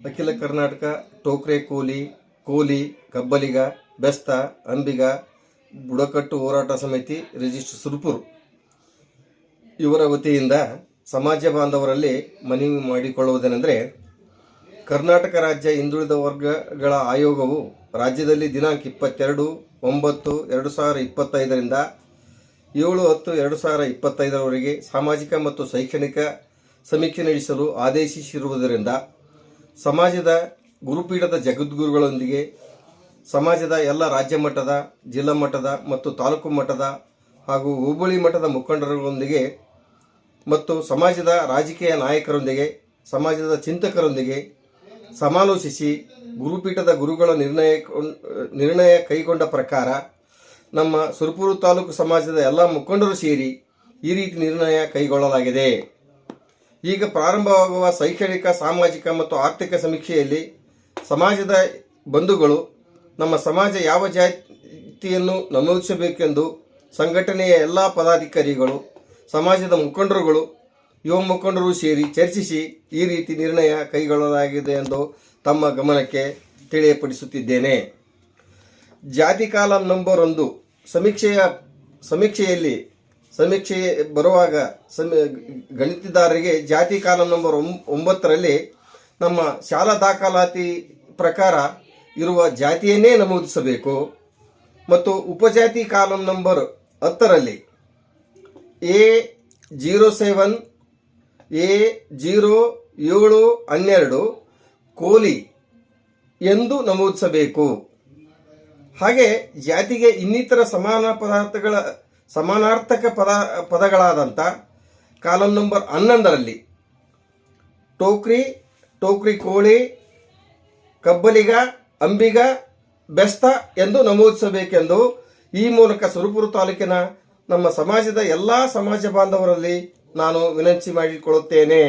ಅಖಿಲ ಕರ್ನಾಟಕ ಟೋಕ್ರೆ ಕೋಲಿ ಕಬ್ಬಲಿಗ ಬೆಸ್ತ ಅಂಬಿಗ ಬುಡಕಟ್ಟು ಹೋರಾಟ ಸಮಿತಿ ರಿಜಿಸ್ಟರ್ ಸುರಪುರ ಇವರ ವತಿಯಿಂದ ಸಮಾಜ ಬಾಂಧವರಲ್ಲಿ ಮನವಿ ಮಾಡಿಕೊಳ್ಳುವುದೇನೆಂದರೆ, ಕರ್ನಾಟಕ ರಾಜ್ಯ ಹಿಂದುಳಿದ ವರ್ಗಗಳ ಆಯೋಗವು ರಾಜ್ಯದಲ್ಲಿ ದಿನಾಂಕ 22/9/2025ರಿಂದ 7/10/2025ರವರೆಗೆ ಸಾಮಾಜಿಕ ಮತ್ತು ಶೈಕ್ಷಣಿಕ ಸಮೀಕ್ಷೆ ನಡೆಸಲು ಆದೇಶಿಸಿರುವುದರಿಂದ ಸಮಾಜದ ಗುರುಪೀಠದ ಜಗದ್ಗುರುಗಳೊಂದಿಗೆ ಸಮಾಜದ ಎಲ್ಲ ರಾಜ್ಯ ಮಟ್ಟದ, ಜಿಲ್ಲಾ ಮಟ್ಟದ ಮತ್ತು ತಾಲೂಕು ಮಟ್ಟದ ಹಾಗೂ ಹೋಬಳಿ ಮಟ್ಟದ ಮುಖಂಡರೊಂದಿಗೆ ಮತ್ತು ಸಮಾಜದ ರಾಜಕೀಯ ನಾಯಕರೊಂದಿಗೆ, ಸಮಾಜದ ಚಿಂತಕರೊಂದಿಗೆ ಸಮಾಲೋಚಿಸಿ ಗುರುಪೀಠದ ಗುರುಗಳ ನಿರ್ಣಯ ಕೈಗೊಂಡ ಪ್ರಕಾರ ನಮ್ಮ ಸುರಪುರ ತಾಲೂಕು ಸಮಾಜದ ಎಲ್ಲ ಮುಖಂಡರು ಸೇರಿ ಈ ರೀತಿ ನಿರ್ಣಯ ಕೈಗೊಳ್ಳಲಾಗಿದೆ. ಈಗ ಪ್ರಾರಂಭವಾಗುವ ಶೈಕ್ಷಣಿಕ, ಸಾಮಾಜಿಕ ಮತ್ತು ಆರ್ಥಿಕ ಸಮೀಕ್ಷೆಯಲ್ಲಿ ಸಮಾಜದ ಬಂಧುಗಳು ನಮ್ಮ ಸಮಾಜ ಯಾವ ಜಾತಿಯನ್ನು ನಮೂದಿಸಬೇಕೆಂದು ಸಂಘಟನೆಯ ಎಲ್ಲ ಪದಾಧಿಕಾರಿಗಳು, ಸಮಾಜದ ಮುಖಂಡರುಗಳು, ಯುವ ಮುಖಂಡರು ಸೇರಿ ಚರ್ಚಿಸಿ ಈ ರೀತಿ ನಿರ್ಣಯ ಕೈಗೊಳ್ಳಲಾಗಿದೆ ಎಂದು ತಮ್ಮ ಗಮನಕ್ಕೆ ತಿಳಿಯಪಡಿಸುತ್ತಿದ್ದೇನೆ. ಜಾತಿ ಕಾಲಂ ನಂಬರ್ 1 ಸಮೀಕ್ಷೆ ಬರುವಾಗ ಗಣಿತದಾರರಿಗೆ ಜಾತಿ ಕಾಲಂ ನಂಬರ್ 9ರಲ್ಲಿ ನಮ್ಮ ಶಾಲಾ ದಾಖಲಾತಿ ಪ್ರಕಾರ ಇರುವ ಜಾತಿಯನ್ನೇ ನಮೂದಿಸಬೇಕು ಮತ್ತು ಉಪಜಾತಿ ಕಾಲಂ ನಂಬರ್ 10ರಲ್ಲಿ A07 A0712 ಕೋಲಿ ಎಂದು ನಮೂದಿಸಬೇಕು. ಹಾಗೆ ಜಾತಿಗೆ ಇನ್ನಿತರ ಸಮಾನಾರ್ಥಕ ಪದಗಳಾದಂಥ ಕಾಲಂ ನಂಬರ್ 11ರಲ್ಲಿ ಟೋಕ್ರಿ ಕೋಳಿ, ಕಬ್ಬಲಿಗ, ಅಂಬಿಗ, ಬೆಸ್ತ ಎಂದು ನಮೂದಿಸಬೇಕೆಂದು ಈ ಮೂಲಕ ಸುರಪುರ ತಾಲೂಕಿನ ನಮ್ಮ ಸಮಾಜದ ಎಲ್ಲ ಸಮಾಜ ಬಾಂಧವರಲ್ಲಿ ನಾನು ವಿನಂತಿ ಮಾಡಿಕೊಳ್ಳುತ್ತೇನೆ.